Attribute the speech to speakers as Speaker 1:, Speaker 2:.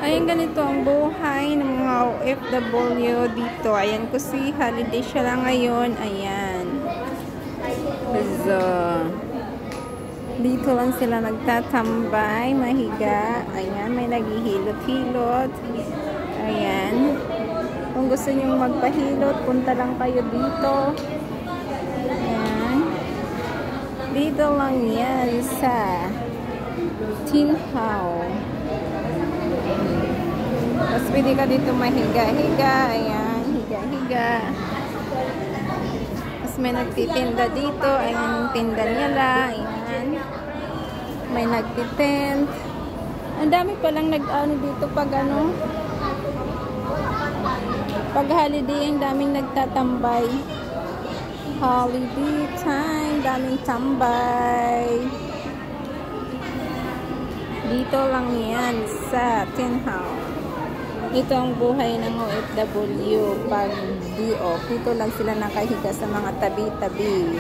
Speaker 1: Ayan, ganito ang buhay ng mga OFW dito. Ayan ko si holiday siya lang ngayon. Ayan. So, dito lang sila nagtatambay, mahiga. Ayan, may naghihilot-hilot. Ayan. Kung gusto nyong magpahilot, punta lang kayo dito. Ayan. Dito lang yan sa Tin Hau. Tapos pwede ka dito mahiga-higa. Ayan, higa-higa. Tapos may nagtitinda dito. Ayan yung tinda nila. Ayan. May nagtitent. Ang dami palang nag-ano dito pag ano. Pag holiday, ang daming nagtatambay. Holiday time. Daming tambay. Dito lang yan sa Tin Hau. Ito ang buhay ng OFW pag di off. Dito lang sila nakahiga sa mga tabi-tabi.